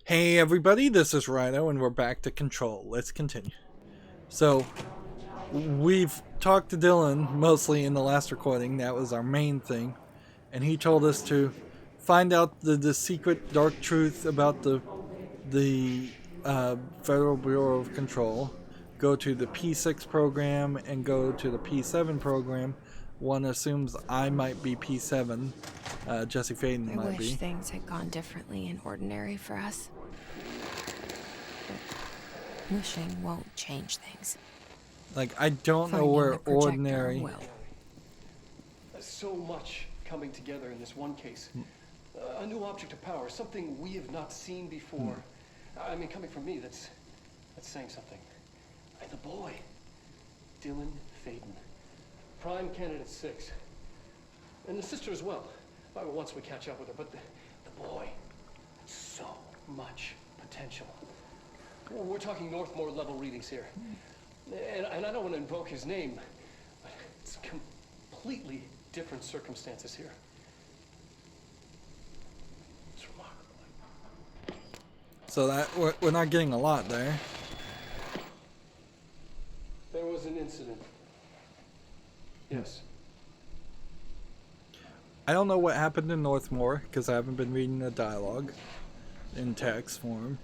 Hey everybody, this is Rydo and we're back to Control. Let's continue. So, we've talked to Dylan mostly in the last recording, that was our main thing, and he told us to find out the secret dark truth about the Federal Bureau of Control, go to the P6 program and go to the P7 program. One assumes I might be P7, Jesse Faden I might wish be. things had gone differently in ordinary for us. But wishing won't change things. Like, I don't know Finding where the projector ordinary. will. So much coming together in this one case. A new object of power, something we have not seen before. I mean, coming from me, that's saying something. And the boy, Dylan Faden, prime candidate 6. And the sister as well, once we catch up with her. But the boy, so much potential. We're talking Northmore level readings here. And I don't want to invoke his name, but it's completely different circumstances here. It's remarkable. So that we're not getting a lot there. There was an incident. Yes. I don't know what happened in Northmore because I haven't been reading the dialogue in text form.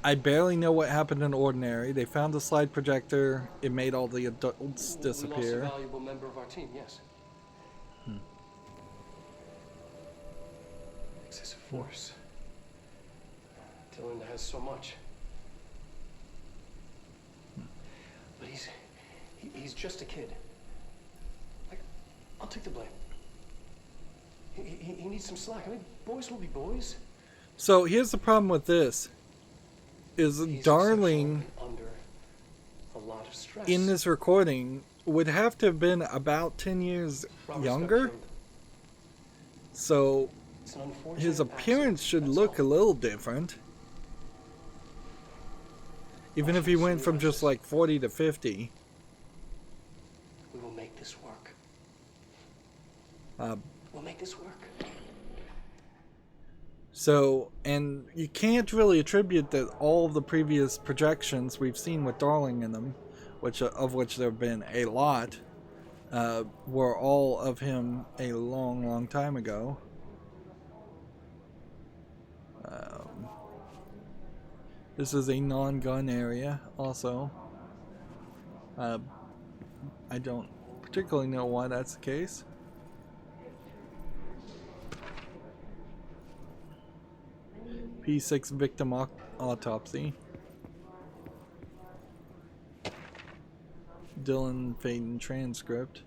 I barely know what happened in Ordinary. They found a slide projector. It made all the adults disappear. We lost a valuable member of our team, yes. Excessive force. Dylan has so much. But he's just a kid. I'll take the blame. He needs some slack. I mean, boys will be boys. So here's the problem with this. He's Darling under a lot of stress. in this recording would have to have been about 10 years younger. So his appearance should look a little different. Even if he went from just like 40 to 50. We will make this work. We'll make this work. So, and you can't really attribute that all of the previous projections we've seen with Darling in them, of which there have been a lot, were all of him a long, long time ago. This is a non-gun area, also. I don't particularly know why that's the case. P6 victim autopsy. Dylan Faden transcript.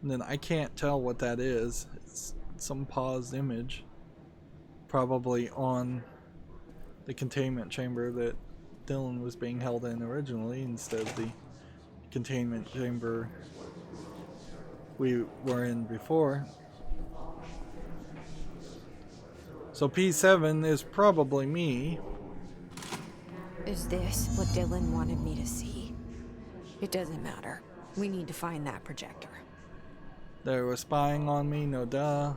And then I can't tell what that is. It's some paused image. Probably on the containment chamber that Dylan was being held in originally instead of the containment chamber we were in before. So P7 is probably me. Is this what Dylan wanted me to see? It doesn't matter. We need to find that projector. They were spying on me, no duh.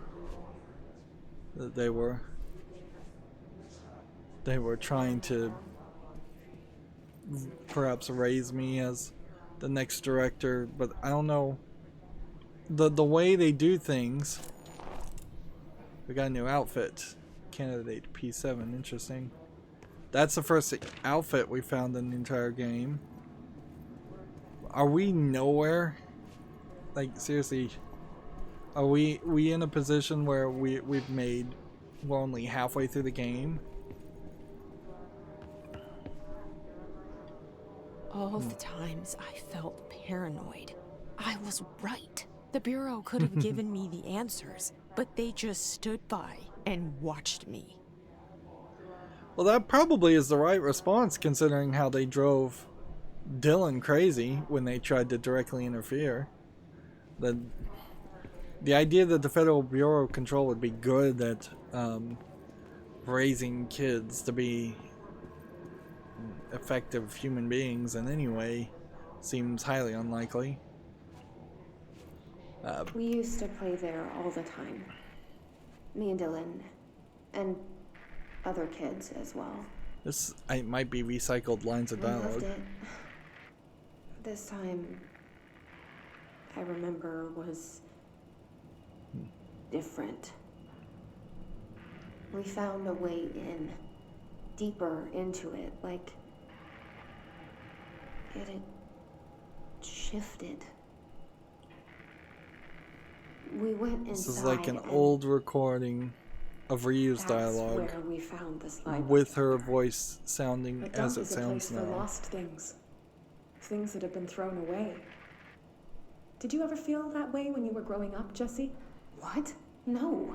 They were trying to perhaps raise me as the next director, but I don't know. The way they do things. We got a new outfit. Candidate P7, interesting. That's the first outfit we found in the entire game. Are we nowhere? Like, seriously, are we in a position where we're only halfway through the game? All the times I felt paranoid, I was right. The Bureau could have given me the answers, but they just stood by and watched me. Well, that probably is the right response considering how they drove Dylan crazy when they tried to directly interfere. The idea that the Federal Bureau of Control would be good at raising kids to be effective human beings in any way seems highly unlikely. We used to play there all the time. Me and Dylan. And other kids as well. This might be recycled lines of We loved dialogue. it. This time, I remember, was different. We found a way in, deeper into it, like it had shifted. We went inside. This is like an and old recording of reused that's dialogue where we found the slide with her voice sounding A as dump it is a place sounds for now. lost things. Things that have been thrown away. Did you ever feel that way when you were growing up, Jesse? What? No.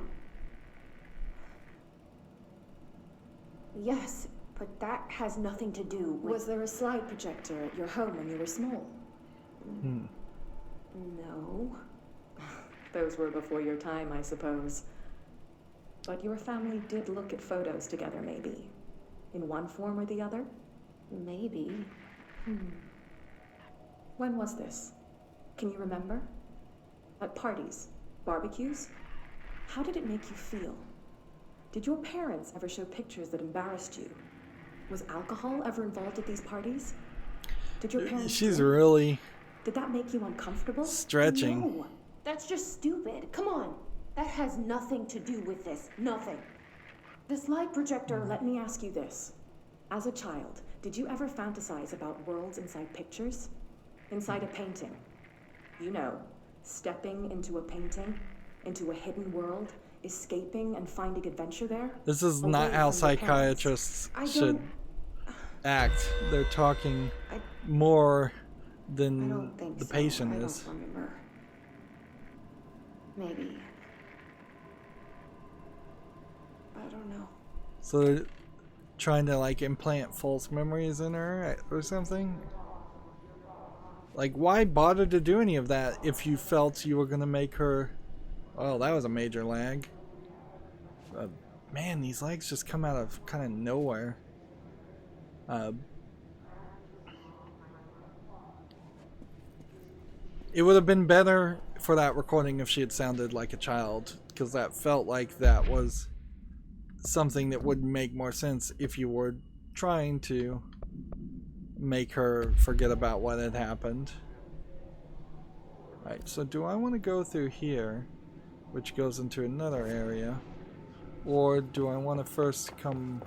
Yes, but that has nothing to do with... Was there a slide projector at your home when you were small? No. Those were before your time, I suppose. But your family did look at photos together, maybe. In one form or the other? Maybe. When was this? Can you remember? At parties? Barbecues? How did it make you feel? Did your parents ever show pictures that embarrassed you? Was alcohol ever involved at these parties? Did your parents She's drink? really Did that make you uncomfortable? stretching. No, that's just stupid. Come on. That has nothing to do with this. Nothing. The slide projector, let me ask you this. As a child, did you ever fantasize about worlds inside pictures? Inside a painting? You know, stepping into a painting, into a hidden world, escaping and finding adventure there? This is Away not how from your parents. psychiatrists I should don't- act. They're talking I more I than don't think the so. patient I is. don't remember. Maybe. I don't know. So they're trying to like implant false memories in her or something? Like, why bother to do any of that if you felt you were gonna make her... Oh, that was a major lag. Man, these lags just come out of kind of nowhere. It would have been better for that recording if she had sounded like a child, because that felt like that was something that would make more sense if you were trying to make her forget about what had happened. Alright, so do I want to go through here, which goes into another area, or do I want to first come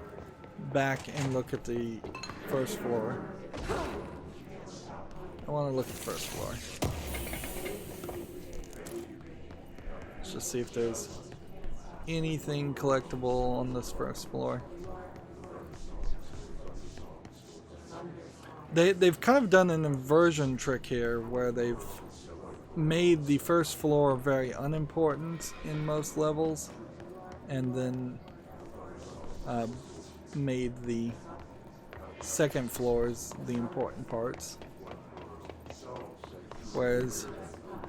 back and look at the first floor? I want to look at the first floor. Let's just see if there's anything collectible on this first floor. They've kind of done an inversion trick here where they've made the first floor very unimportant in most levels and then made the second floors the important parts. Whereas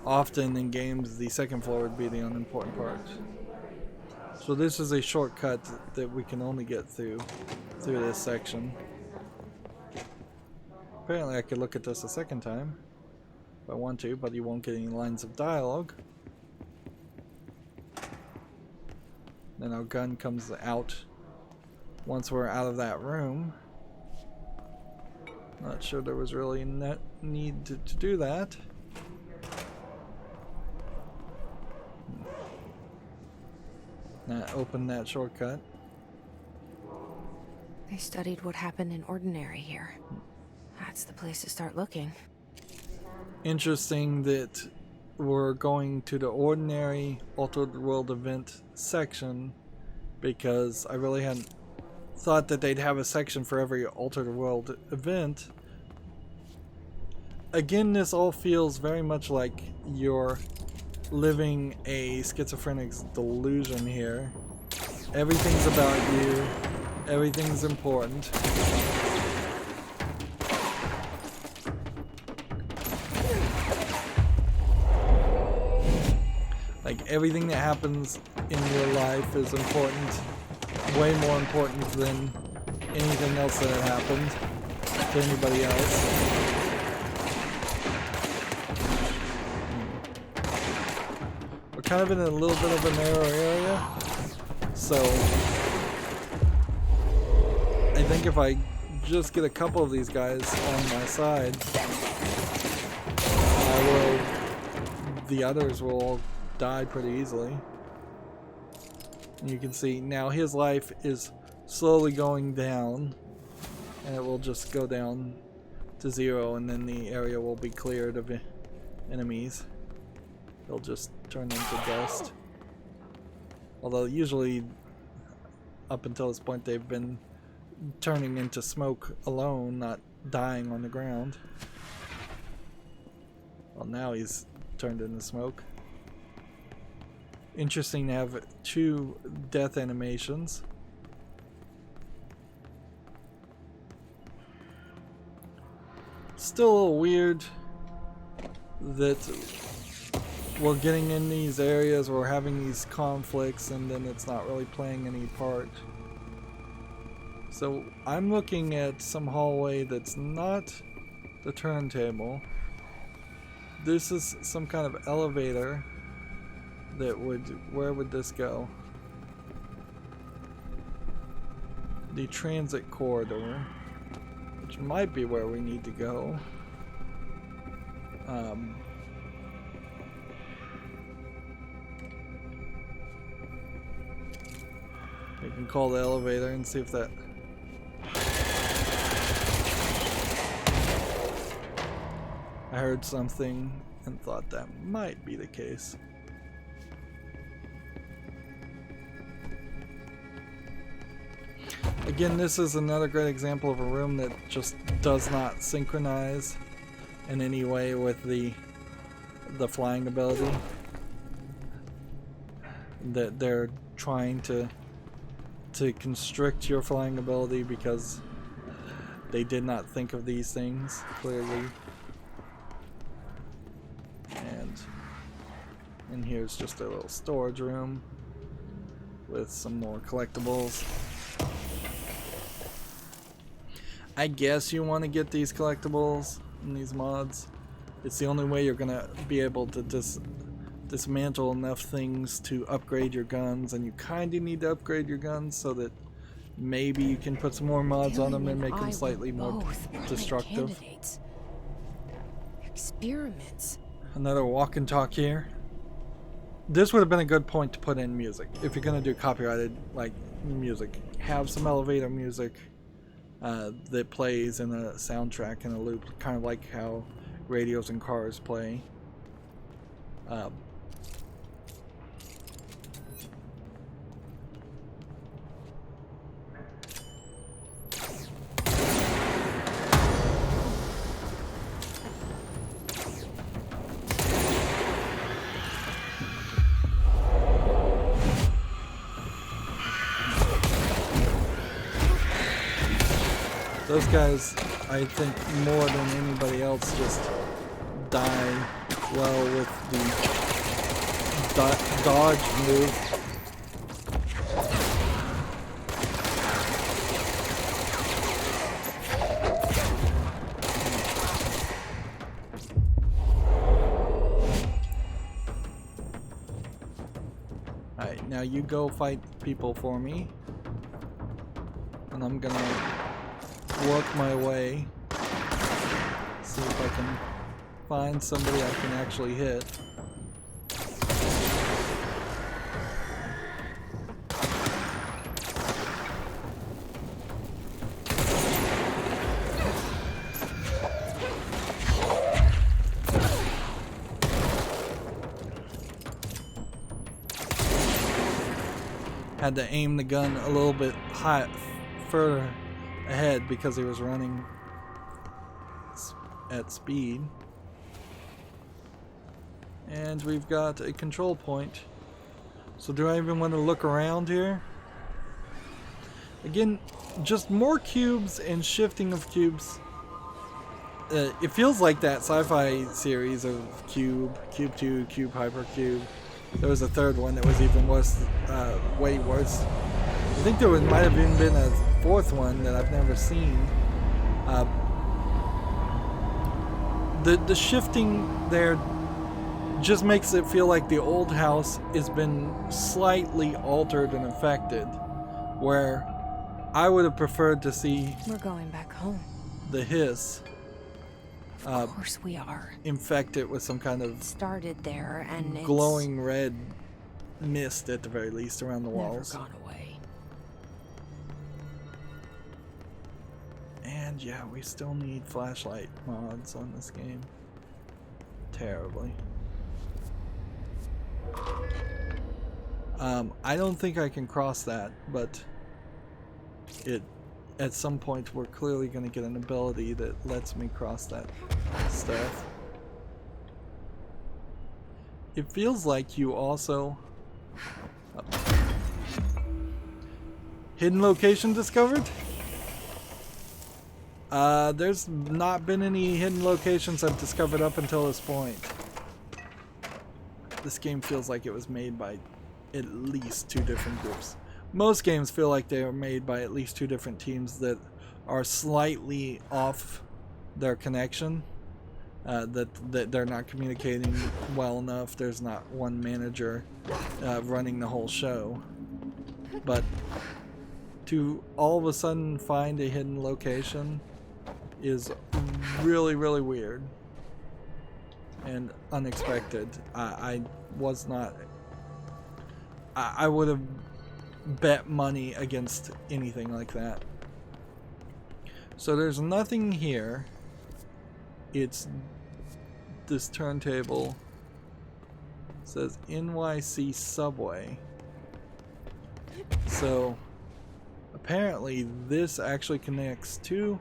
often in games the second floor would be the unimportant part. So this is a shortcut that we can only get through this section. Apparently I could look at this a second time if I want to, but you won't get any lines of dialogue. Then our gun comes out once we're out of that room. Not sure there was really no need to do that. Not open that shortcut. They studied what happened in Ordinary here. That's the place to start looking. Interesting that we're going to the Ordinary Altered World event section, because I really hadn't thought that they'd have a section for every Altered World event. Again, this all feels very much like you're living a schizophrenic's delusion here. Everything's about you. Everything's important. Like, everything that happens in your life is important. Way more important than anything else that had happened to anybody else. kind of in a little bit of a narrow area. So I think if I just get a couple of these guys on my side, the others will all die pretty easily. And you can see now his life is slowly going down, and it will just go down to 0, and then the area will be cleared of enemies. They'll just turn into dust. Although usually up until this point they've been turning into smoke alone, not dying on the ground. Well, now he's turned into smoke. Interesting to have 2 death animations. Still a little weird that we're getting in these areas, we're having these conflicts, and then it's not really playing any part. So I'm looking at some hallway that's not the turntable. This is some kind of elevator that would, where would this go? The transit corridor, which might be where we need to go. We can call the elevator and see if that... I heard something and thought that might be the case. Again, this is another great example of a room that just does not synchronize in any way with the flying ability. That they're trying to constrict your flying ability because they did not think of these things clearly. And here's just a little storage room with some more collectibles. I guess you want to get these collectibles in these mods. It's the only way you're gonna be able to dismantle enough things to upgrade your guns, and you kinda need to upgrade your guns so that maybe you can put some more mods on them and make them slightly more destructive. Experiments. Another walk and talk here. This would have been a good point to put in music. If you're gonna do copyrighted like music, have some elevator music that plays in a soundtrack in a loop, kind of like how radios and cars play. Those guys, I think, more than anybody else, just die well with the dodge move. Alright, now you go fight people for me. And I'm gonna work my way, see if I can find somebody I can actually hit. Had to aim the gun a little bit further ahead because he was running at speed. And we've got a control point. So do I even want to look around here? Again, just more cubes and shifting of cubes. It feels like that sci-fi series of Cube 2, Cube Hypercube. There was a third one that was even worse, way worse. I think there might have even been a fourth one that I've never seen. The shifting there just makes it feel like the old house has been slightly altered and affected, where I would have preferred to see We're going back home. the hiss Of course we are. infect it with some kind of Started there and it's glowing red mist at the very least around the never walls. gone away. And yeah, we still need flashlight mods on this game. Terribly. I don't think I can cross that, but at some point we're clearly going to get an ability that lets me cross that stuff. It feels like you also... Hidden location discovered? There's not been any hidden locations I've discovered up until this point. This game feels like it was made by at least 2 different groups. Most games feel like they are made by at least 2 different teams that are slightly off their connection. That they're not communicating well enough. There's not one manager running the whole show. But to all of a sudden find a hidden location is really, really weird and unexpected. I was not... I would have bet money against anything like that. So there's nothing here. It's this turntable. It says NYC Subway. So apparently this actually connects to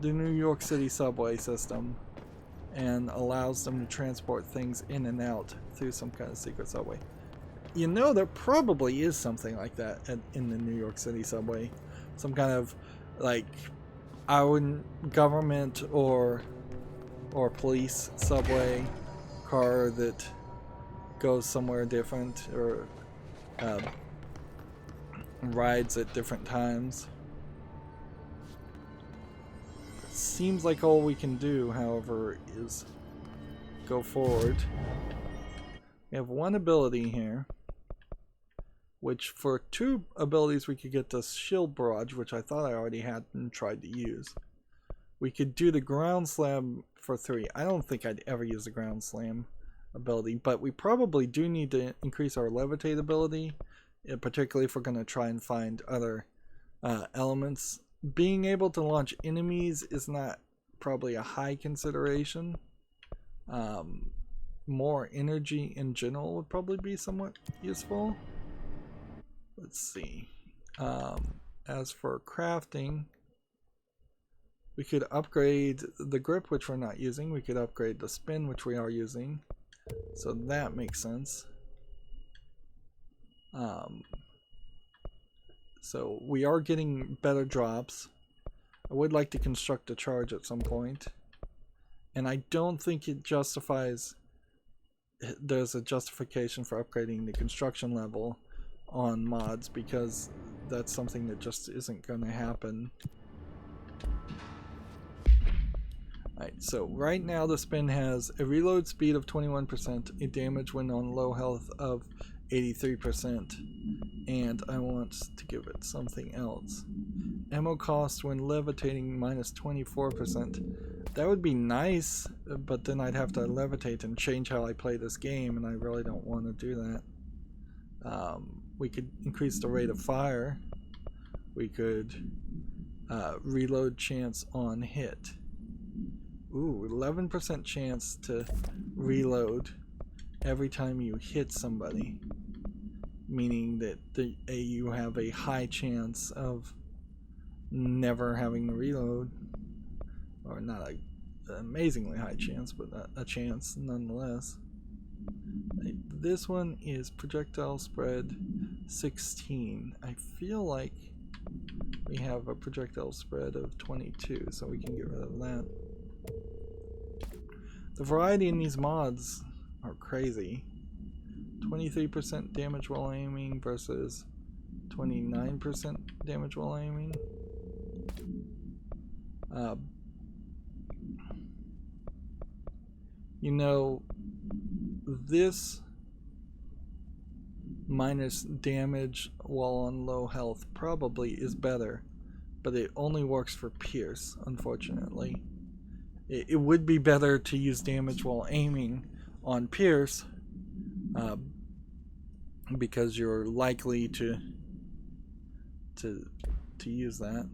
the New York City subway system and allows them to transport things in and out through some kind of secret subway. You know, there probably is something like that in the New York City subway. Some kind of, like, I wouldn't, government or police subway car that goes somewhere different or rides at different times. It seems like all we can do, however, is go forward. We have one ability here, which for 2 abilities we could get the shield barrage, which I thought I already had and tried to use. We could do the ground slam for 3. I don't think I'd ever use the ground slam ability, but we probably do need to increase our levitate ability, particularly if we're going to try and find other elements. Being able to launch enemies is not probably a high consideration. More energy in general would probably be somewhat useful. Let's see. As for crafting, we could upgrade the grip, which we're not using. We could upgrade the spin, which we are using. So that makes sense. So we are getting better drops. I would like to construct a charge at some point. And I don't think it justifies... There's a justification for upgrading the construction level on mods, because that's something that just isn't going to happen. Alright, so right now the spin has a reload speed of 21%, a damage when on low health of 83%, and I want to give it something else. Ammo cost when levitating minus 24%. That would be nice, but then I'd have to levitate and change how I play this game, and I really don't want to do that. We could increase the rate of fire. We could reload chance on hit. Ooh, 11% chance to reload every time you hit somebody, meaning that you have a high chance of never having to reload, or not an amazingly high chance, but a chance nonetheless. This one is projectile spread 16. I feel like we have a projectile spread of 22, so we can get rid of that. The variety in these mods are crazy. 23% damage while aiming versus 29% damage while aiming. You know, this minus damage while on low health probably is better, but it only works for Pierce, unfortunately. It would be better to use damage while aiming on Pierce, because you're likely to use that.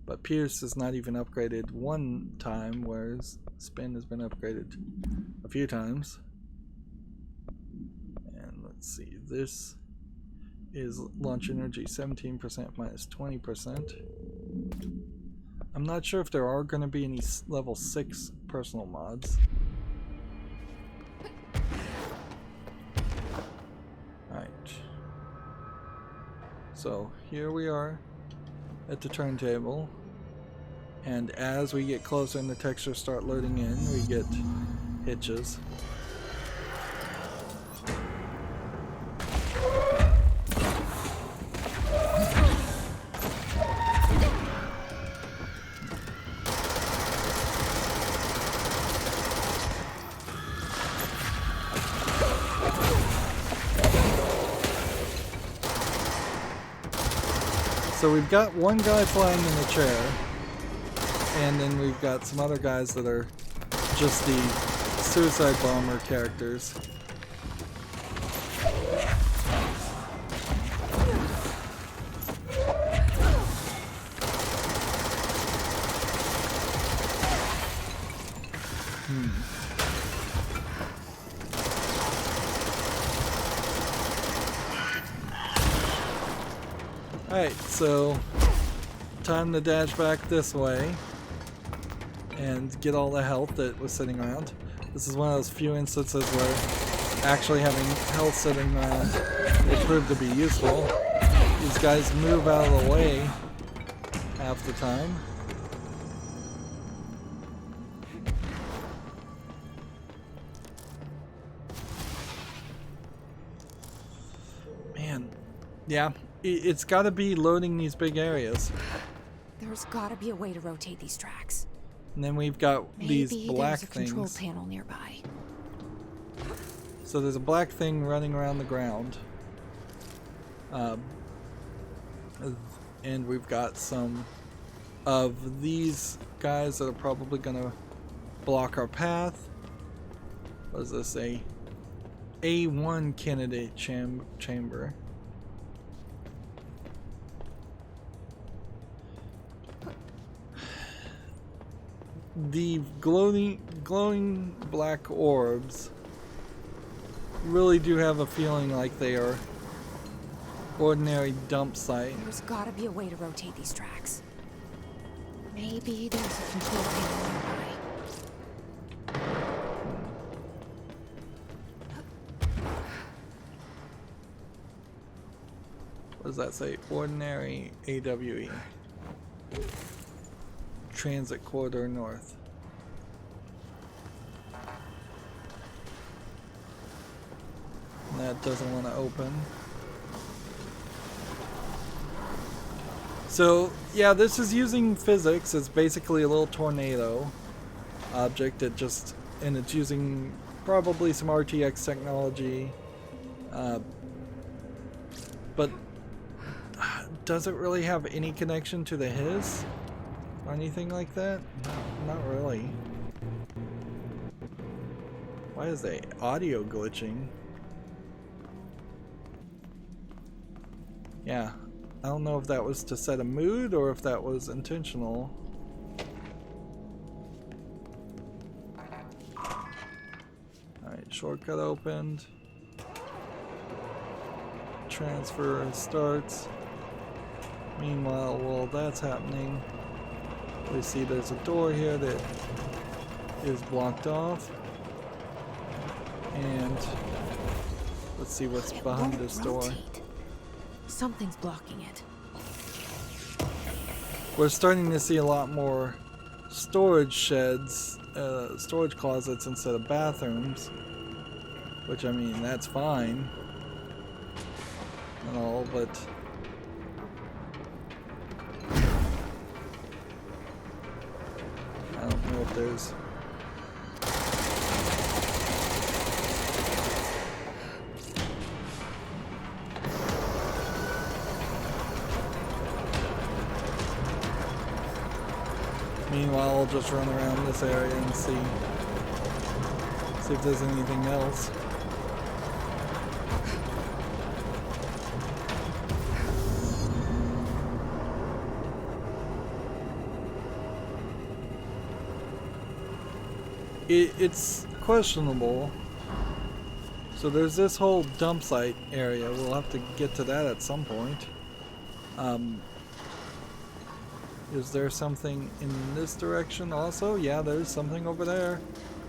But Pierce is not even upgraded one time, whereas Spin has been upgraded a few times. And let's see, this is launch energy 17% minus 20%. I'm not sure if there are going to be any level 6 personal mods. Alright. So here we are at the turntable. And as we get closer and the textures start loading in, we get hitches. So we've got one guy flying in the chair, and then we've got some other guys that are just the suicide bomber characters. Alright, so time to dash back this way and get all the health that was sitting around. This is one of those few instances where actually having health sitting around will prove to be useful. These guys move out of the way half the time. Man, yeah. It's got to be loading these big areas. There's gotta be a way to rotate these tracks. And then we've got these black there's a control things. panel nearby. So there's a black thing running around the ground. And we've got some of these guys that are probably going to block our path. What is this? A A1 candidate chamber. The glowing black orbs really do have a feeling like they are ordinary dump site. There's gotta be a way to rotate these tracks. Maybe there's a control panel nearby. What does that say? Ordinary AWE. Transit corridor north. And that doesn't want to open. So yeah, this is using physics. It's basically a little tornado object that just, and it's using probably some RTX technology, but does it really have any connection to the hiss or anything like that? No, not really. Why is the audio glitching? Yeah, I don't know if that was to set a mood or if that was intentional. Alright, shortcut opened. Transfer starts. Meanwhile, while that's happening, we see there's a door here that is blocked off. And let's see what's behind this door. Something's blocking it. We're starting to see a lot more storage sheds, storage closets instead of bathrooms, which, I mean, that's fine and all, but I don't know if there's Meanwhile, I'll just run around this area and see if there's anything else. It's questionable. So there's this whole dump site area. We'll have to get to that at some point. Is there something in this direction also? Yeah, there's something over there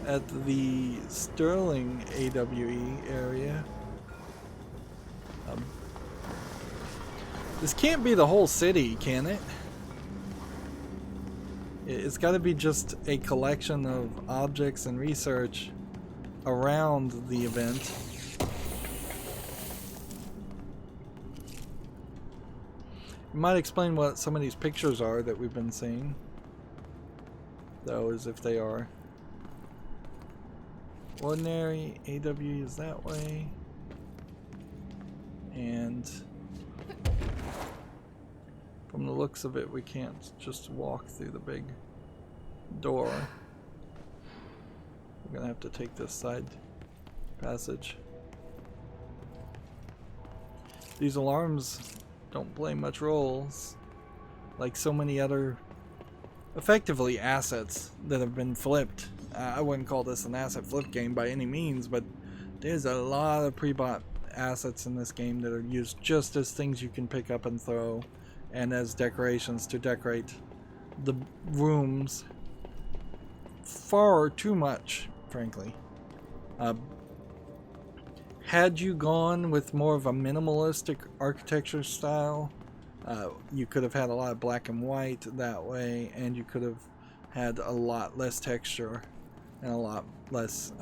at the Sterling AWE area. This can't be the whole city, can it? It's got to be just a collection of objects and research around the event. It might explain what some of these pictures are that we've been seeing, though, as if they are. Ordinary AW is that way, and from the looks of it, we can't just walk through the big door. We're gonna have to take this side passage. These alarms don't play much roles, like so many other effectively assets that have been flipped. I wouldn't call this an asset flip game by any means, but there's a lot of pre-bought assets in this game that are used just as things you can pick up and throw, and as decorations to decorate the rooms. Far too much, frankly. Had you gone with more of a minimalistic architecture style, you could have had a lot of black and white that way, and you could have had a lot less texture and a lot less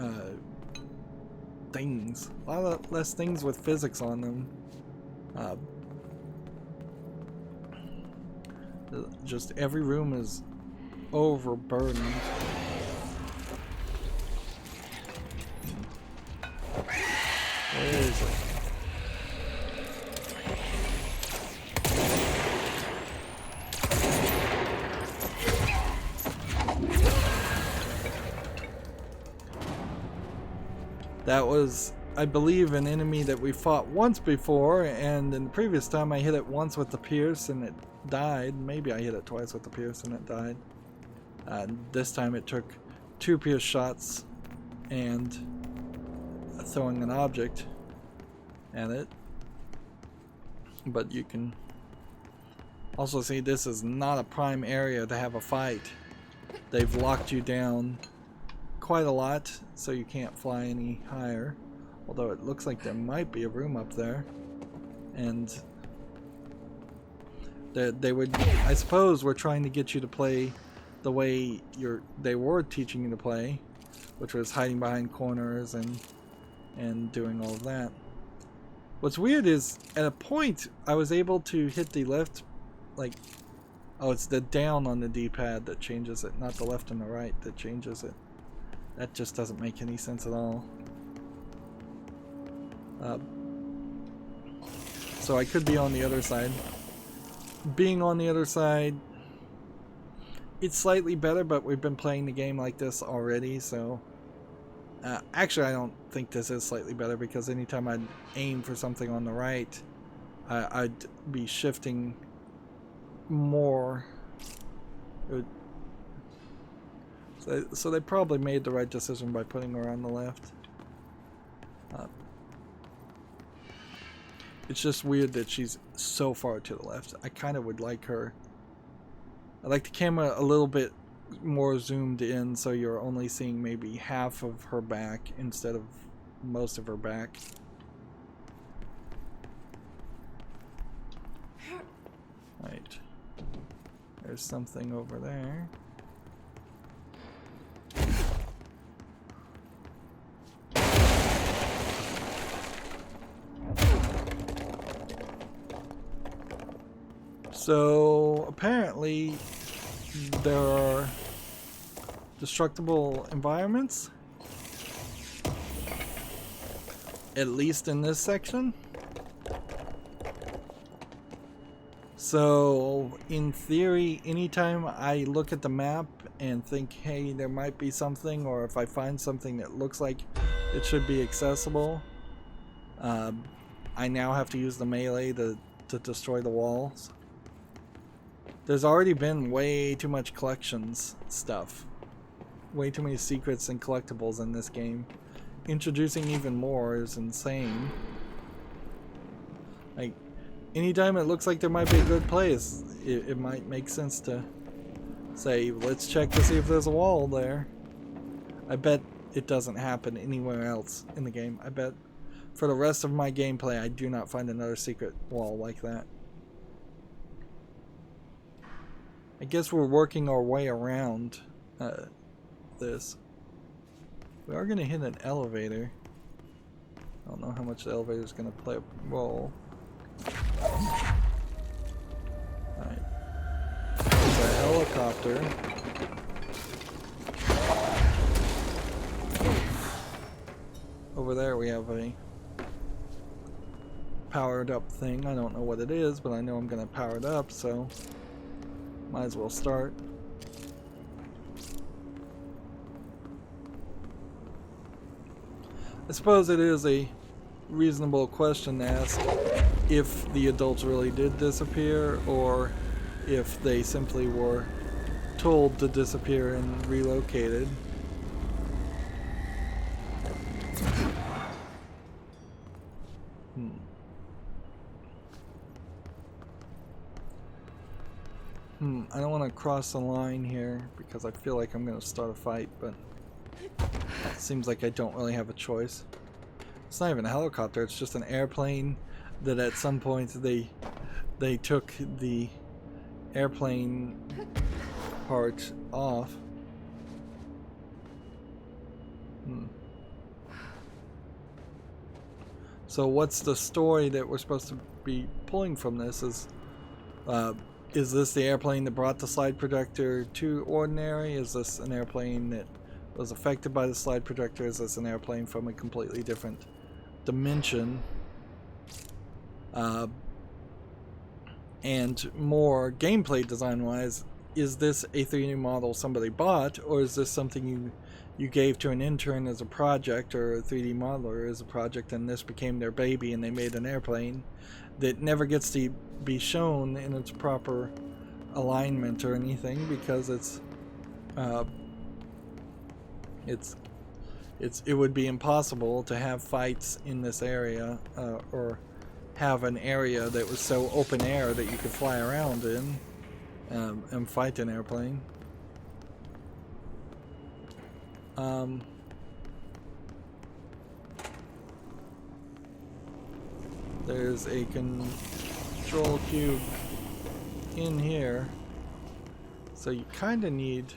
things. A lot less things with physics on them. Just every room is overburdened. Where is it? That was, I believe, an enemy that we fought once before, and in the previous time I hit it once with the pierce and it died. Maybe I hit it twice with the pierce and it died. This time it took 2 pierce shots and throwing an object at it. But you can also see this is not a prime area to have a fight. They've locked you down quite a lot, so you can't fly any higher. Although it looks like there might be a room up there. And they would, I suppose, we're trying to get you to play the way they were teaching you to play, which was hiding behind corners and doing all of that. What's weird is, at a point, I was able to hit the left, like, oh, it's the down on the D-pad that changes it, not the left and the right that changes it. That just doesn't make any sense at all. So I could be on the other side. Being on the other side, it's slightly better, but we've been playing the game like this already, so... actually, I don't think this is slightly better, because anytime I'd aim for something on the right, I'd be shifting more. So they probably made the right decision by putting her on the left. It's just weird that she's so far to the left. I kind of would like her. I like the camera a little bit more zoomed in, so you're only seeing maybe half of her back instead of most of her back. Right. There's something over there. So apparently there are destructible environments, at least in this section. So, in theory, anytime I look at the map and think, hey, there might be something, or if I find something that looks like it should be accessible, I now have to use the melee to destroy the walls. There's already been way too much collections stuff. Way too many secrets and collectibles in this game. Introducing even more is insane. Like, anytime it looks like there might be a good place, it might make sense to say, let's check to see if there's a wall there. I bet it doesn't happen anywhere else in the game. I bet for the rest of my gameplay I do not find another secret wall like that. I guess we're working our way around this. We are going to hit an elevator. I don't know how much the elevator is going to play a role. Alright. There's a helicopter. Over there we have a powered up thing. I don't know what it is, but I know I'm going to power it up, so might as well start. I suppose it is a reasonable question to ask if the adults really did disappear, or if they simply were told to disappear and relocated. I don't want to cross the line here because I feel like I'm going to start a fight, but it seems like I don't really have a choice. It's not even a helicopter, it's just an airplane that at some point they took the airplane part off. So what's the story that we're supposed to be pulling from this? Is this the airplane that brought the slide projector to Ordinary? Is this an airplane that was affected by the slide projector? Is this an airplane from a completely different dimension? And more gameplay design wise, is this a 3D model somebody bought, or is this something you gave to an intern as a project, or a 3D modeler as a project, and this became their baby and they made an airplane that never gets to be shown in its proper alignment or anything because it would be impossible to have fights in this area, or have an area that was so open air that you could fly around in and fight an airplane. There's a control cube in here, so you kind of need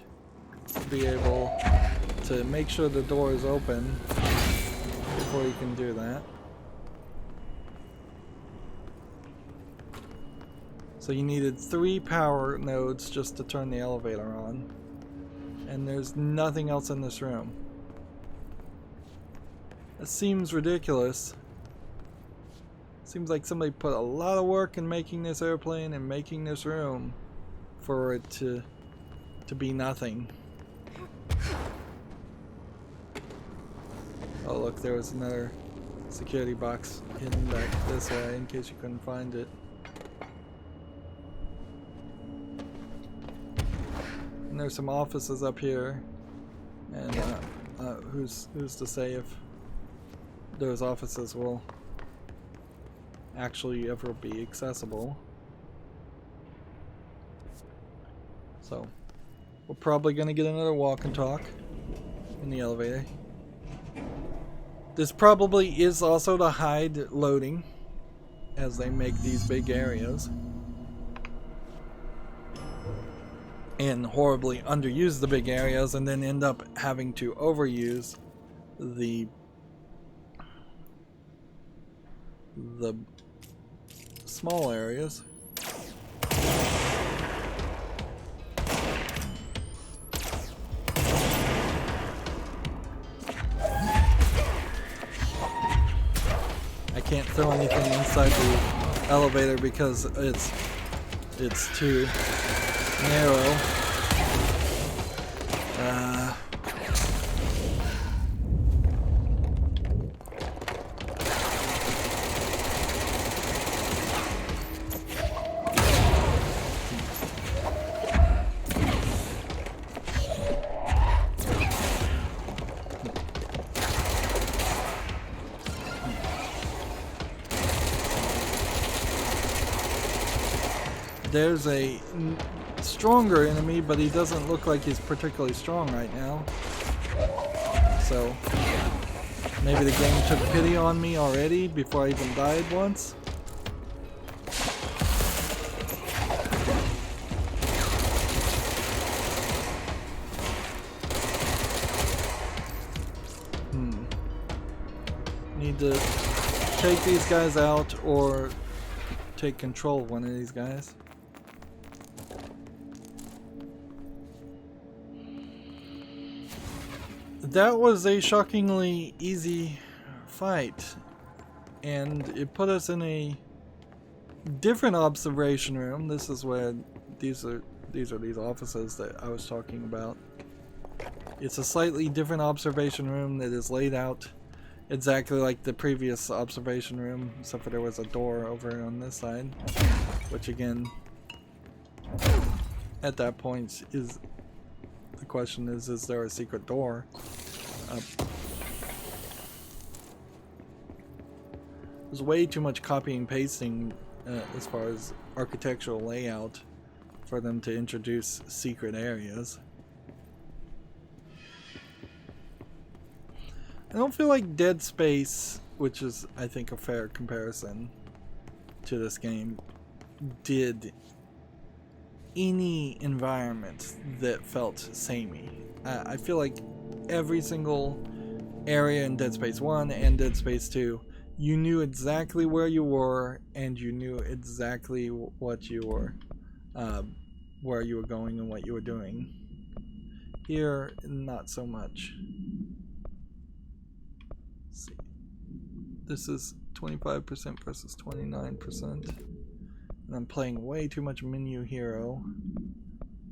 to be able to make sure the door is open before you can do that. So you needed 3 power nodes just to turn the elevator on, and there's nothing else in this room. It seems ridiculous. Seems like somebody put a lot of work in making this airplane and making this room for it to be nothing. Oh look, there was another security box hidden back this way in case you couldn't find it. And there's some offices up here, and who's to say if those offices will actually ever be accessible. So we're probably gonna get another walk and talk in the elevator. This probably is also to hide loading as they make these big areas and horribly underuse the big areas and then end up having to overuse the small areas. I can't throw anything inside the elevator because it's it's too narrow. There's a stronger enemy, but he doesn't look like he's particularly strong right now. So maybe the game took pity on me already before I even died once. Need to take these guys out or take control of one of these guys. That was a shockingly easy fight, and it put us in a different observation room. This is where these offices that I was talking about. It's a slightly different observation room that is laid out exactly like the previous observation room, except for there was a door over on this side, which again, at that point, is the question is there a secret door? There's way too much copying and pasting as far as architectural layout for them to introduce secret areas. I don't feel like Dead Space, which is I think a fair comparison to this game, did any environment that felt samey. I feel like every single area in Dead Space 1 and Dead Space 2, you knew exactly where you were, and you knew exactly what you were, where you were going and what you were doing. Here, not so much. Let's see. This is 25% versus 29%. And I'm playing way too much menu hero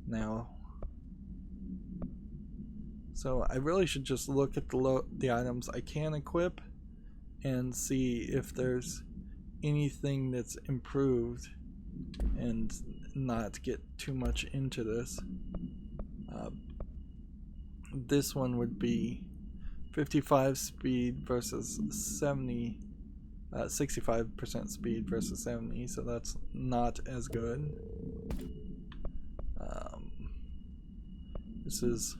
now. So I really should just look at the items I can equip and see if there's anything that's improved and not get too much into this. This one would be 55 speed versus 70, 65% speed versus 70, so that's not as good. This is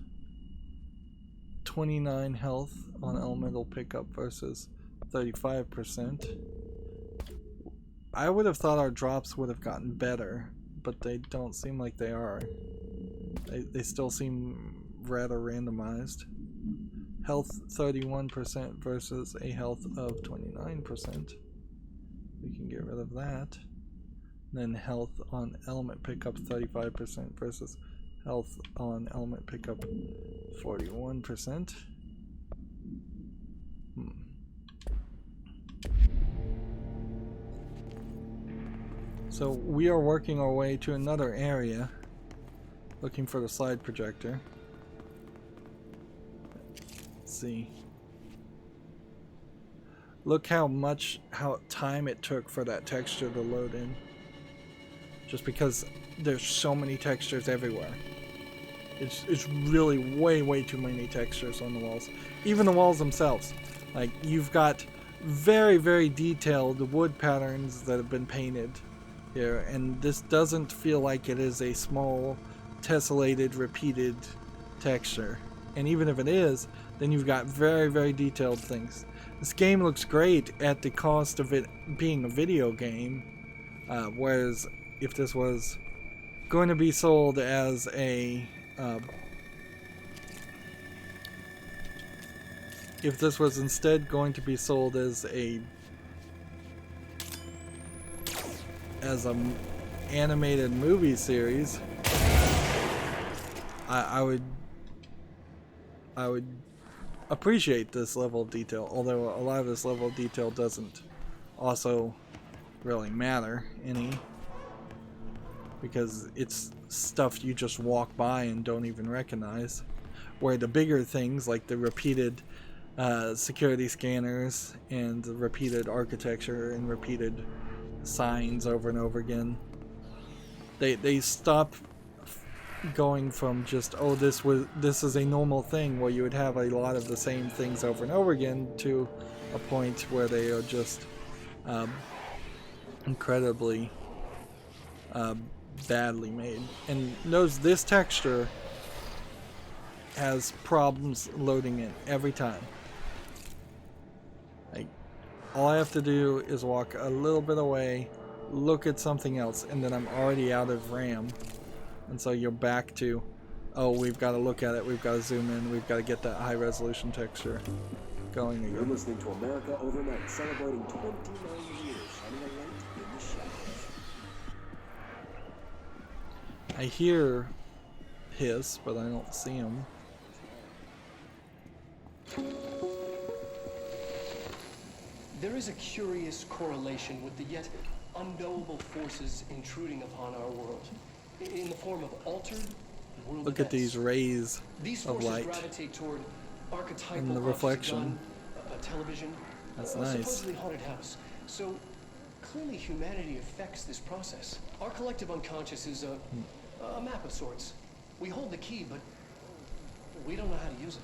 29 health on elemental pickup versus 35%. I would have thought our drops would have gotten better, but they don't seem like they are. They still seem rather randomized. Health 31% versus a health of 29%. We can get rid of that. Then health on element pickup 35% versus health on element pickup 41%. So we are working our way to another area, looking for the slide projector. Let's see. Look how time it took for that texture to load in. Just because there's so many textures everywhere. It's really way too many textures on the walls. Even the walls themselves. Like, you've got very detailed wood patterns that have been painted here, and this doesn't feel like it is a small tessellated repeated texture. And even if it is, then you've got very detailed things. This game looks great at the cost of it being a video game, whereas if this was going to be sold as a if this was instead going to be sold as an animated movie series, I would appreciate this level of detail, although a lot of this level of detail doesn't also really matter any. because it's stuff you just walk by and don't even recognize. Where the bigger things, like the repeated security scanners and the repeated architecture and repeated signs over and over again, they stop going from just, oh, this is a normal thing where you would have a lot of the same things over and over again, to a point where they are just incredibly badly made. And notice this texture has problems loading in every time. Like, all I have to do is walk a little bit away, look at something else, and then I'm already out of RAM. And so you're back to, oh, we've got to look at it, we've got to zoom in, we've got to get that high resolution texture going again. You're listening to America Overnight, celebrating 29 years shining a light in the shadows. I hear hiss, but I don't see him. There is a curious correlation with the yet unknowable forces intruding upon our world, in the form of altered world Look at events. these rays These of forces light gravitate toward archetypal and the objects, reflection. a gun, a television, That's a nice. supposedly haunted house. So clearly humanity affects this process. Our collective unconscious is a map of sorts. We hold the key, but we don't know how to use it.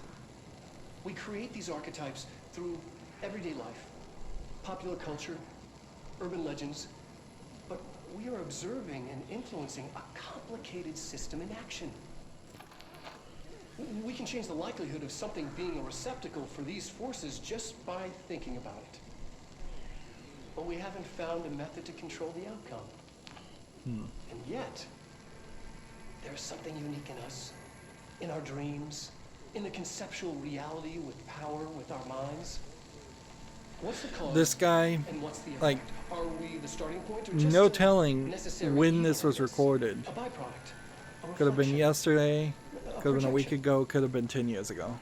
We create these archetypes through everyday life, popular culture, urban legends, but we are observing and influencing a complicated system in action. We can change the likelihood of something being a receptacle for these forces just by thinking about it. But we haven't found a method to control the outcome. And yet, there's something unique in us, in our dreams, in the conceptual reality with power with our minds. What's the cause? This guy, And what's the effect? like, Are we the starting point, or just no a telling necessary when evil this was of recorded. A byproduct. Could have been yesterday, could have been a week projection. ago, could have been 10 years ago.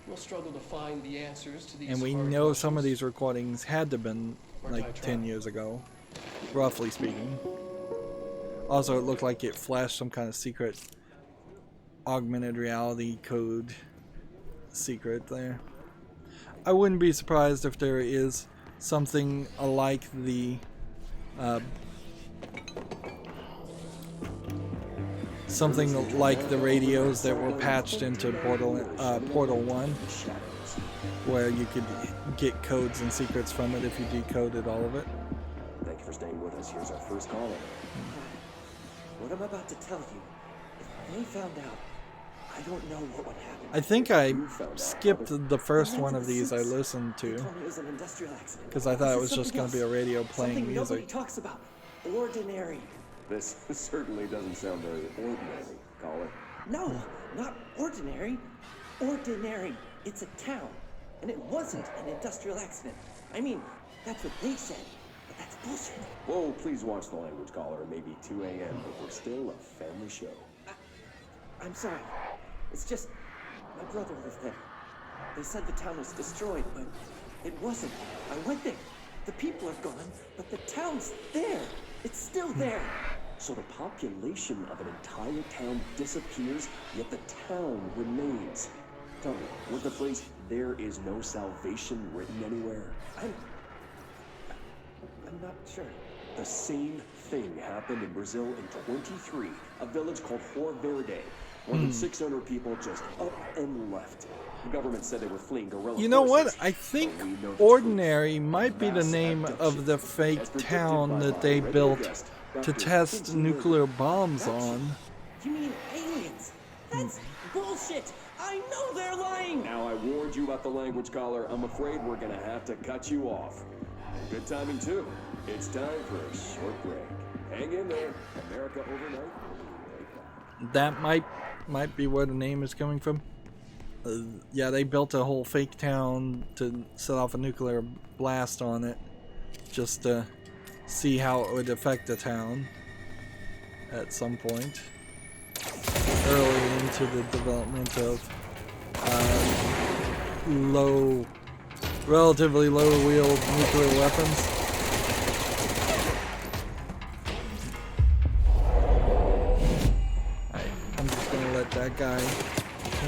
We'll struggle to find the answers to these And we hard know some of questions. these recordings had to have been Or like die 10 trying. years ago, roughly speaking. Also, it looked like it flashed some kind of secret augmented reality code secret there. I wouldn't be surprised if there is something like the radios that were patched into Portal 1, where you could get codes and secrets from it if you decoded all of it. Thank you for staying with us. Here's our first caller. What I'm about to tell you, if they found out, I don't know what would happen. I think I You found out, skipped brother. the first In one of these I 1906, listened they to, told me it was an industrial accident. because I thought it This was is just going to be a something radio else. playing Something nobody music. talks about. Ordinary. This certainly doesn't sound very ordinary, caller. No, not ordinary. Ordinary. It's a town. And it wasn't an industrial accident. I mean, that's what they said. But that's bullshit. Whoa, please watch the language, caller. It may be 2 a.m., but we're still a family show. I'm sorry. It's just, my brother lived there. They said the town was destroyed, but it wasn't. I went there. The people are gone, but the town's there. It's still there. So the population of an entire town disappears, yet the town remains. Tell me, was the phrase, "there is no salvation," written anywhere? I'm not sure. The same thing happened in Brazil in 23, a village called Hor Verde. More than 600 people just up and left. The government said they were fleeing guerrilla You know what? forces, I think but we know the Ordinary truth. might be the Mass name abduction. of the As fake predicted town by that our they regular built guest, to Dr. test Kinsey nuclear bombs That's- on. You mean aliens? That's bullshit! I know they're lying! Now, I warned you about the language, caller. I'm afraid we're gonna have to cut you off. Good timing, too. It's time for a short break. Hang in there. America Overnight. We'll be right back. That might be where the name is coming from. Yeah, they built a whole fake town to set off a nuclear blast on it, just to see how it would affect the town at some point early into the development of relatively low-wheeled nuclear weapons. that guy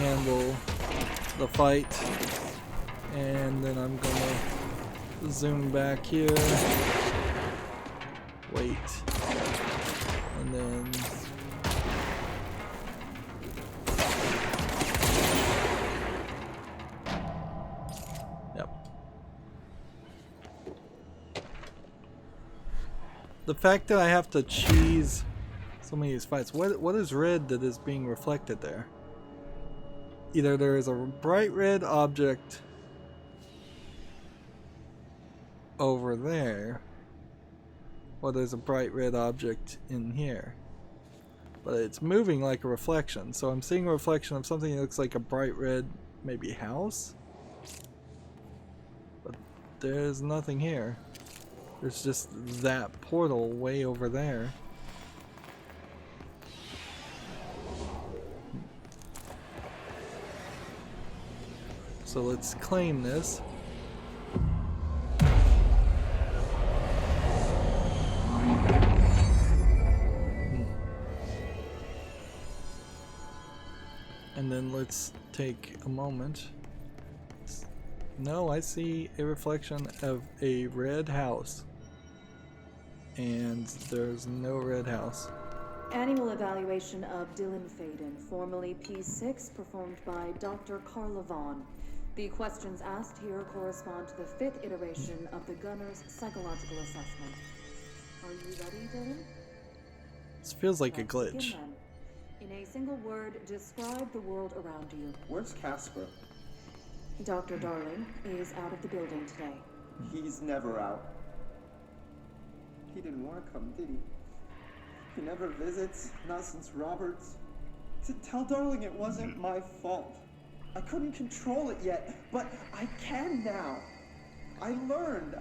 handle the fight. And then I'm gonna zoom back here. Wait. And then yep. The fact that I have to cheese so many of these fights. What is red that is being reflected there? Either there is a bright red object over there, or there's a bright red object in here. But it's moving like a reflection, so I'm seeing a reflection of something that looks like a bright red, maybe house? But there's nothing here. There's just that portal way over there. So let's claim this. And then let's take a moment. No, I see a reflection of a red house. And there's no red house. Annual evaluation of Dylan Faden, formerly P6, performed by Dr. Carla Vaughn. The questions asked here correspond to the 5th iteration of the Gunner's psychological assessment. Are you ready, Dylan? This feels like Let's a glitch. begin then. In a single word, describe the world around you. Where's Casper? Dr. Darling is out of the building today. He's never out. He didn't want to come, did he? He never visits, not since Roberts. Tell Darling it wasn't my fault. I couldn't control it yet, but I can now. I learned.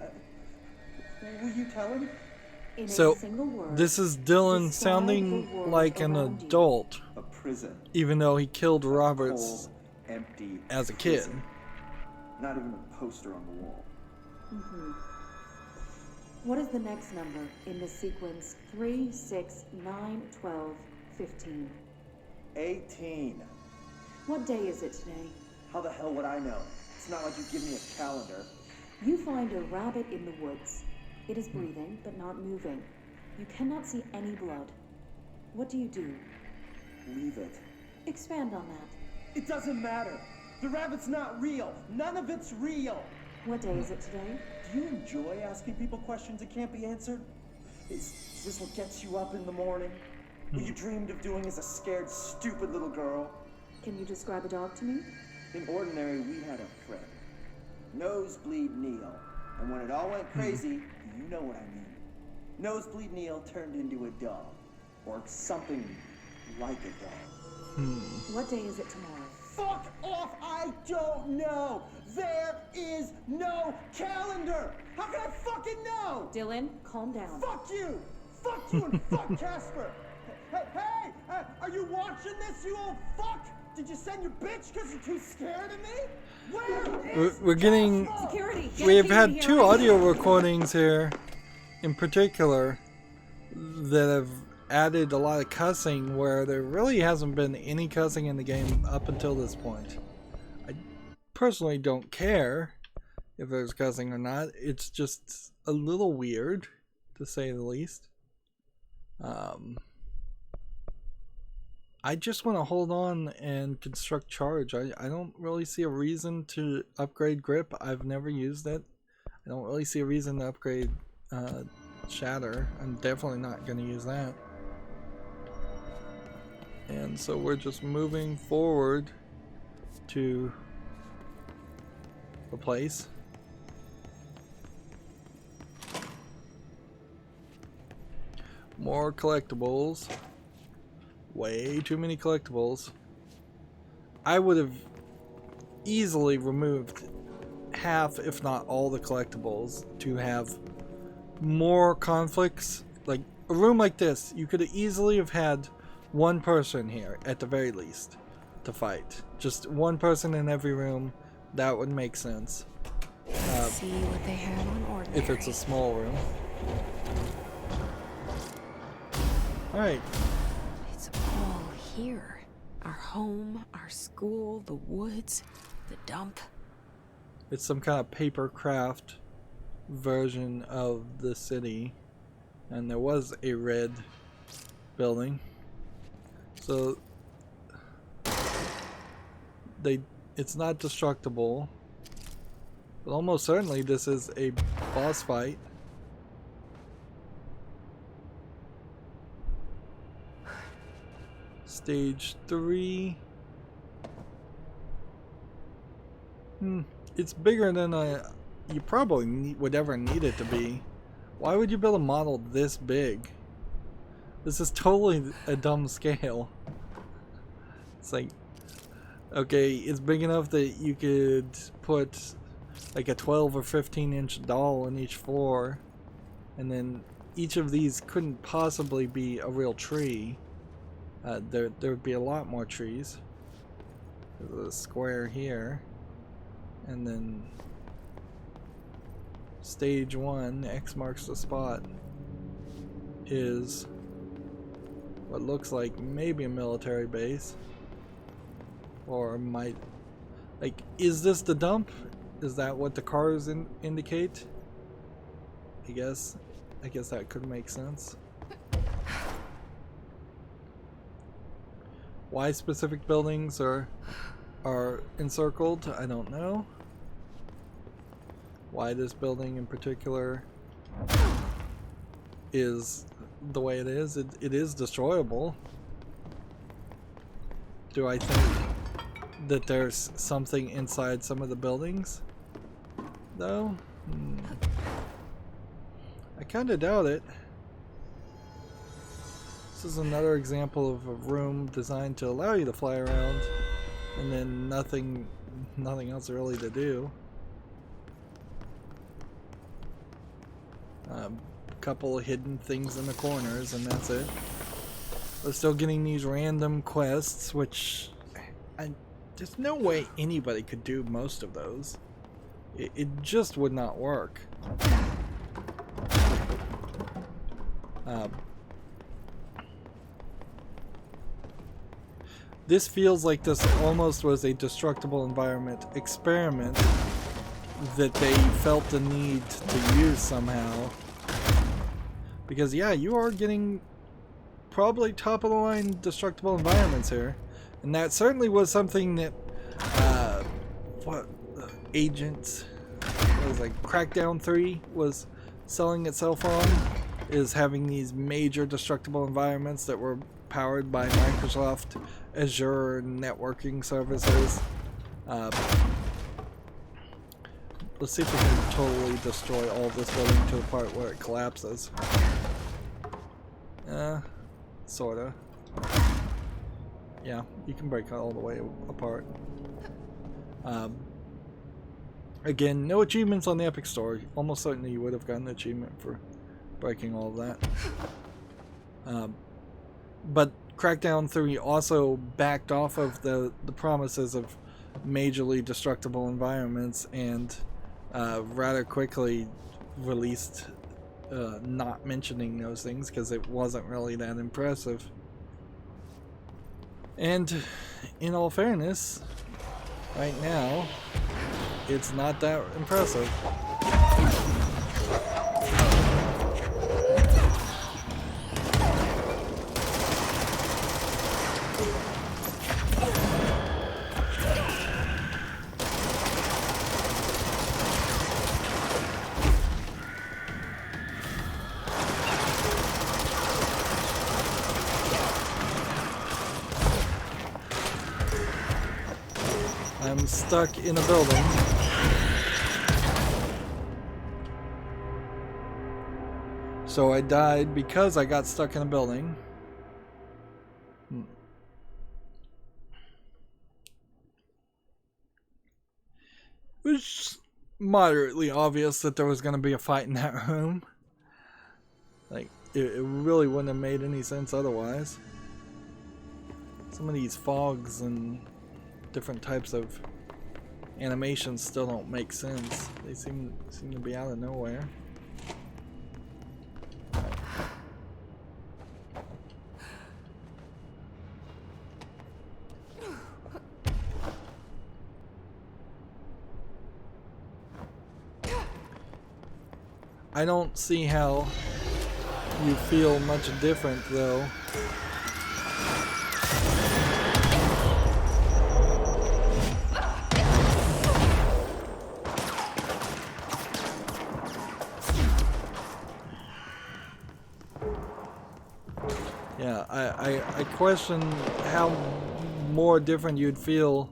Will you tell him? In a So, single word, this is Dylan describe sounding the world like an around you. adult, A prison. even though he killed Roberts Cold, empty as a kid. prison. Not even a poster on the wall. What is the next number in the sequence 3, 6, 9, 12, 15? 18. What day is it today? How the hell would I know? It's not like you give me a calendar. You find a rabbit in the woods. It is breathing, but not moving. You cannot see any blood. What do you do? Leave it. Expand on that. It doesn't matter. The rabbit's not real. None of it's real. What day is it today? Do you enjoy asking people questions that can't be answered? Is this what gets you up in the morning? What you dreamed of doing as a scared, stupid little girl? Can you describe a dog to me? In Ordinary, we had a friend. Nosebleed Neil. And when it all went crazy, you know what I mean. Nosebleed Neil turned into a dog. Or something like a dog. What day is it tomorrow? Fuck off! I don't know! There is no calendar! How can I fucking know? Dylan, calm down. Fuck you! Fuck you and fuck Casper! Hey! Are you watching this, you old fuck? Did you send your bitch because you're too scared of me? Where is We're getting... Casper? Security! We've had 2 audio recordings here, in particular, that have added a lot of cussing where there really hasn't been any cussing in the game up until this point. I personally don't care if there's cussing or not. It's just a little weird, to say the least. I just want to hold on and construct charge. I don't really see a reason to upgrade grip. I've never used it. I don't really see a reason to upgrade shatter. I'm definitely not going to use that. And so we're just moving forward to the place. More collectibles. Way too many collectibles. I would have easily removed half, if not all, the collectibles to have more conflicts. Like a room like this, you could easily have had one person here at the very least to fight. Just one person in every room. That would make sense. See what they have on Ordinary. If it's a small room. Alright. It's all here. Our home, our school, the woods, the dump. It's some kind of paper craft version of the city. And there was a red building. So it's not destructible. But almost certainly this is a boss fight. Stage 3. It's bigger than you probably would ever need it to be. Why would you build a model this big? This is totally a dumb scale. It's like, okay, it's big enough that you could put like a 12 or 15-inch doll on each floor, and then each of these couldn't possibly be a real tree. There would be a lot more trees. There's a square here, and then stage 1, X marks the spot, is what looks like maybe a military base, or might, like, is this the dump? Is that what the cars indicate? I guess that could make sense. Why specific buildings are encircled, I don't know. Why this building in particular is the way it is. It is destroyable. Do I think that there's something inside some of the buildings, though? I kind of doubt it. This is another example of a room designed to allow you to fly around, and then nothing else really to do. Couple of hidden things in the corners, and that's it. We're still getting these random quests, which there's no way anybody could do most of those. It just would not work. This feels like this almost was a destructible environment experiment that they felt the need to use somehow. Because yeah, you are getting probably top of the line destructible environments here. And that certainly was something that Agent, what was like Crackdown 3 was selling itself on, is having these major destructible environments that were powered by Microsoft Azure networking services. Let's see if we can totally destroy all of this building to the part where it collapses. Sorta. Yeah, you can break it all the way apart. Again, no achievements on the Epic Store. Almost certainly you would have gotten an achievement for breaking all of that. But Crackdown 3 also backed off of the promises of majorly destructible environments, and rather quickly released not mentioning those things because it wasn't really that impressive. And in all fairness, right now, it's not that impressive. I'm stuck in a building. So I died because I got stuck in a building. It was moderately obvious that there was going to be a fight in that room. Like, it really wouldn't have made any sense otherwise. Some of these fogs and different types of animations still don't make sense. They seem to be out of nowhere. I don't see how you feel much different though. Yeah, I question how more different you'd feel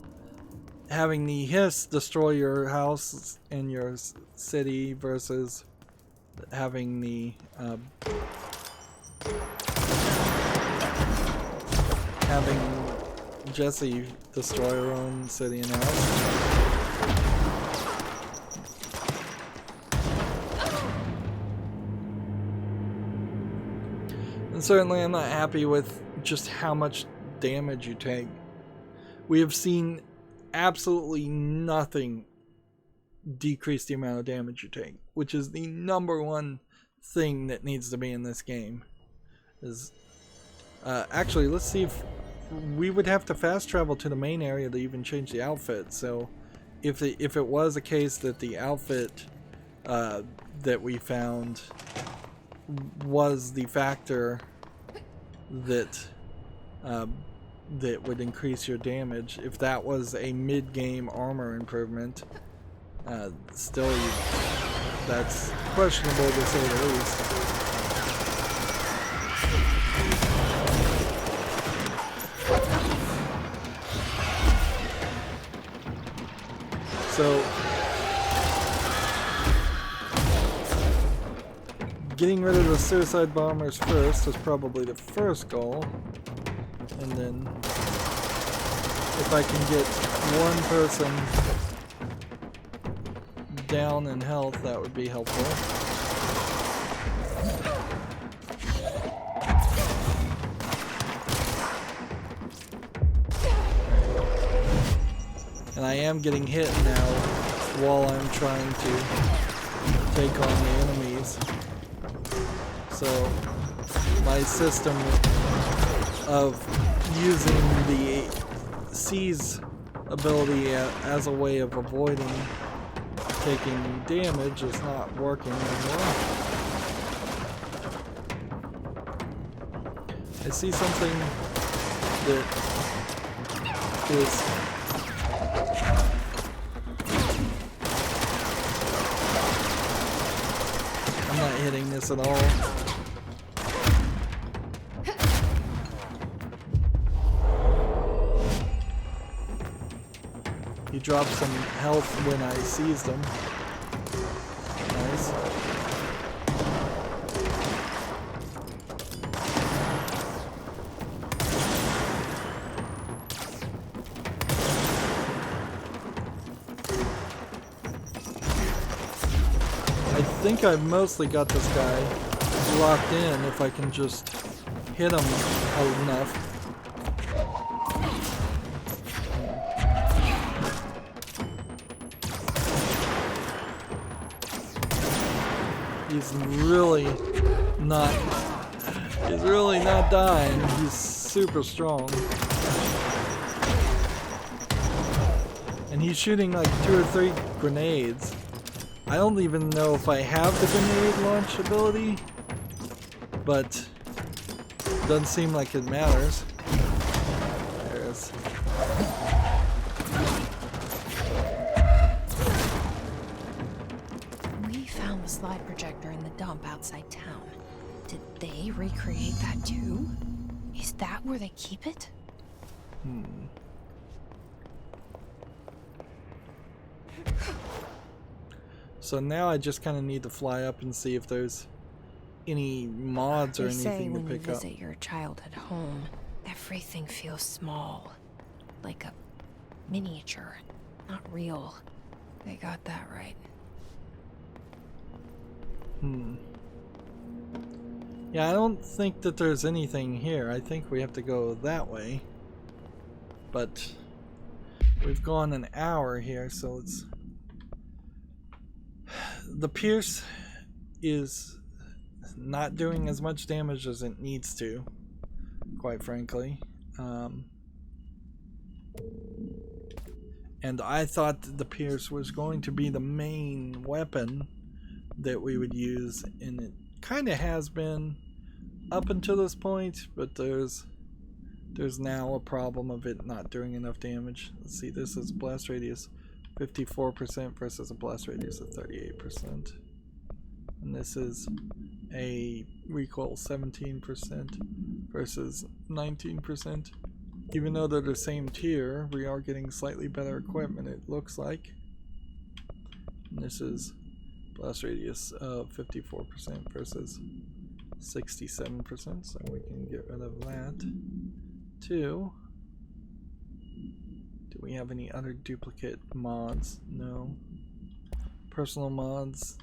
having the hiss destroy your house and your city versus having the having Jesse destroy her own city and house. And certainly I'm not happy with just how much damage you take. We have seen absolutely nothing decrease the amount of damage you take, which is the #1 thing that needs to be in this game. Is actually, let's see if we would have to fast travel to the main area to even change the outfit. So if it was a case that the outfit that we found was the factor that that would increase your damage, if that was a mid-game armor improvement, still that's questionable to say the least. So getting rid of the suicide bombers first is probably the first goal, and then if I can get one person down in health, that would be helpful. And I am getting hit now while I'm trying to take on the enemies. So my system of using the seize ability as a way of avoiding taking damage is not working anymore. I see something that is I'm not hitting this at all. He dropped some health when I seized him. Nice. I think I've mostly got this guy locked in if I can just hit him enough. He's really not dying. He's super strong. And he's shooting like 2 or 3 grenades. I don't even know if I have the grenade launch ability, but it doesn't seem like it matters. There it is. We found the slide projector in the dump outside town. Did they recreate that too? Is that where they keep it? So now I just kind of need to fly up and see if there's any mods or They say anything to when you pick up. visit your childhood home, everything feels small, like a miniature, not real. They got that right. Yeah, I don't think that there's anything here. I think we have to go that way. But we've gone an hour here, so it's... The Pierce is not doing as much damage as it needs to, quite frankly. And I thought that the Pierce was going to be the main weapon that we would use, and it kind of has been up until this point, but there's now a problem of it not doing enough damage. Let's see, this is blast radius 54% versus a blast radius of 38. And this is a recoil 17% versus 19%. Even though they're the same tier, we are getting slightly better equipment, it looks like. And this is blast radius of 54% versus 67%, so we can get rid of that. 2. Do we have any other duplicate mods? No. Personal mods.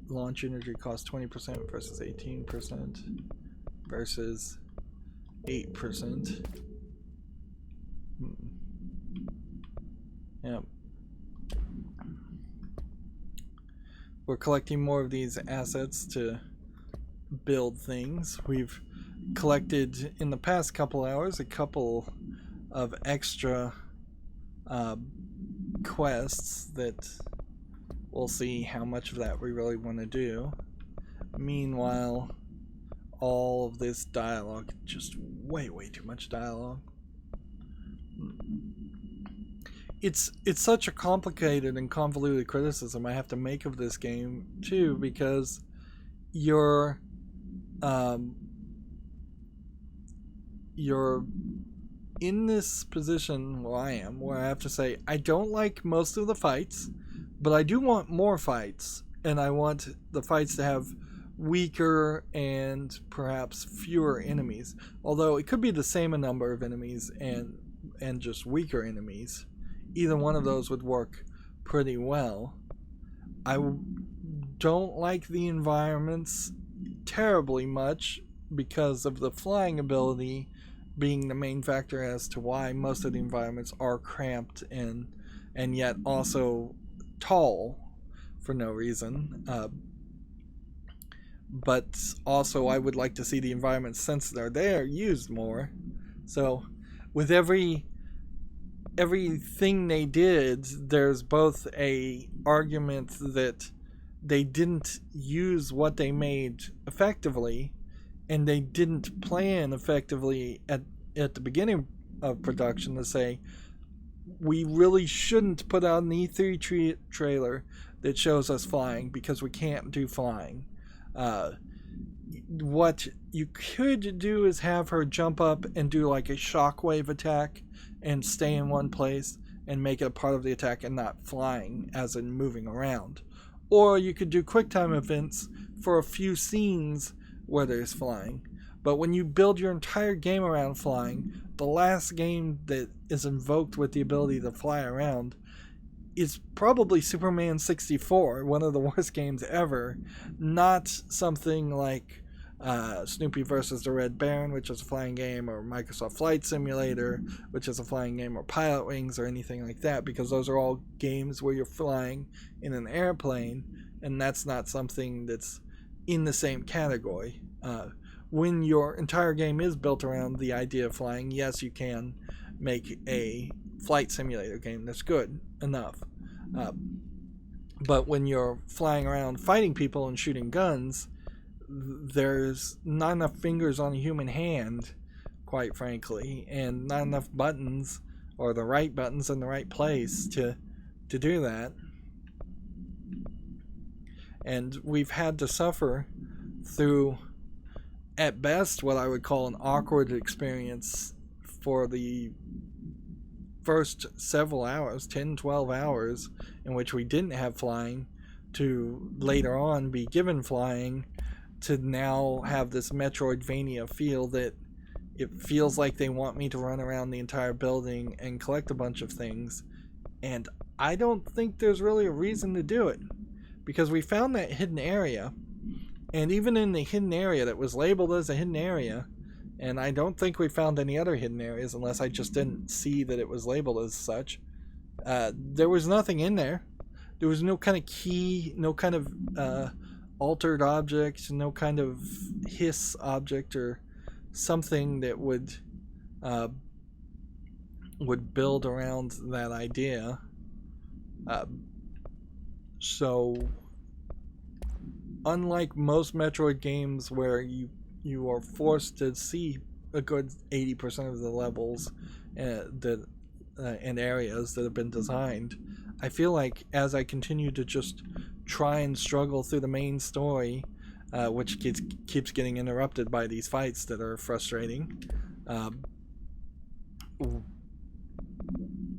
Launch energy cost 20% versus 18% versus 8%. Yep. We're collecting more of these assets to build things. We've collected in the past couple hours a couple of extra quests that we'll see how much of that we really want to do. Meanwhile, all of this dialogue, just way too much dialogue. It's such a complicated and convoluted criticism I have to make of this game too, because you're in this position, well, I am, where I have to say I don't like most of the fights, but I do want more fights, and I want the fights to have weaker and perhaps fewer enemies. Although it could be the same number of enemies and just weaker enemies. Either one of those would work pretty well. I don't like the environments terribly much because of the flying ability being the main factor as to why most of the environments are cramped and yet also tall for no reason. But also I would like to see the environments, since they're there, used more. So with everything they did, there's both a argument that they didn't use what they made effectively, and they didn't plan effectively at the beginning of production to say, we really shouldn't put out an E3 trailer that shows us flying because we can't do flying. What you could do is have her jump up and do like a shockwave attack and stay in one place and make it a part of the attack and not flying, as in moving around. Or you could do QuickTime events for a few scenes where there's flying. But when you build your entire game around flying, the last game that is invoked with the ability to fly around is probably Superman 64, one of the worst games ever. Not something like Snoopy versus the Red Baron, which is a flying game, or Microsoft Flight Simulator, which is a flying game, or Pilot Wings, or anything like that, because those are all games where you're flying in an airplane, and that's not something that's in the same category. When your entire game is built around the idea of flying, yes, you can make a flight simulator game that's good enough. But when you're flying around fighting people and shooting guns, there's not enough fingers on a human hand, quite frankly, and not enough buttons, or the right buttons in the right place to do that. And we've had to suffer through, at best, what I would call an awkward experience for the first several hours, 10, 12 hours, in which we didn't have flying, to later on be given flying, to now have this Metroidvania feel that it feels like they want me to run around the entire building and collect a bunch of things. And I don't think there's really a reason to do it, because we found that hidden area, and even in the hidden area that was labeled as a hidden area, and I don't think we found any other hidden areas unless I just didn't see that it was labeled as such, there was nothing in there. There was no kind of key, no kind of altered object, no kind of hiss object or something that would build around that idea. So unlike most Metroid games where you are forced to see a good 80% of the levels and areas that have been designed, I feel like as I continue to just try and struggle through the main story, which keeps getting interrupted by these fights that are frustrating,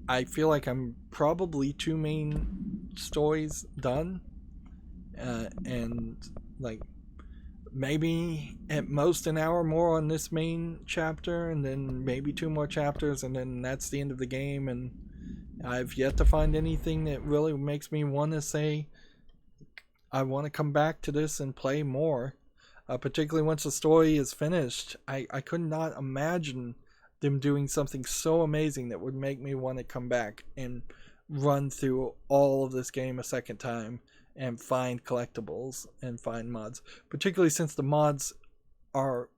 I feel like I'm probably 2 main stories done, and like maybe at most an hour more on this main chapter, and then maybe 2 more chapters, and then that's the end of the game. And I've yet to find anything that really makes me want to say I want to come back to this and play more, particularly once the story is finished. I could not imagine them doing something so amazing that would make me want to come back and run through all of this game a second time and find collectibles and find mods, particularly since the mods are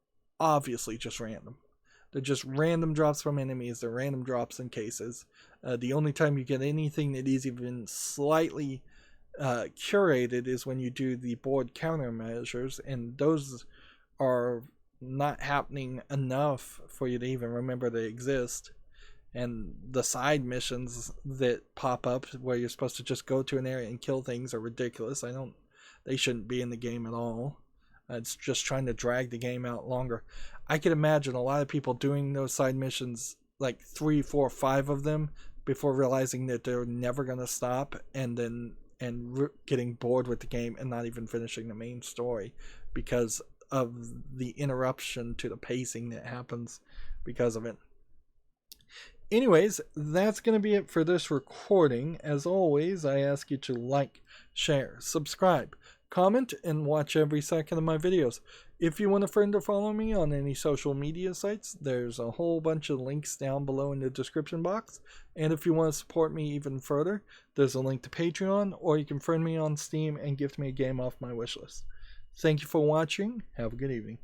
obviously just random. They're just random drops from enemies. They're random drops in cases. The only time you get anything that is even slightly curated is when you do the board countermeasures, and those are not happening enough for you to even remember they exist. And the side missions that pop up where you're supposed to just go to an area and kill things are ridiculous. They shouldn't be in the game at all. It's just trying to drag the game out longer. I could imagine a lot of people doing those side missions, like 3, 4, 5 of them, before realizing that they're never going to stop, and getting bored with the game and not even finishing the main story because of the interruption to the pacing that happens because of it. Anyways, that's going to be it for this recording. As always, I ask you to like, share, subscribe, comment, and watch every second of my videos. If you want a friend to follow me on any social media sites, there's a whole bunch of links down below in the description box. And if you want to support me even further, there's a link to Patreon, or you can friend me on Steam and gift me a game off my wishlist. Thank you for watching. Have a good evening.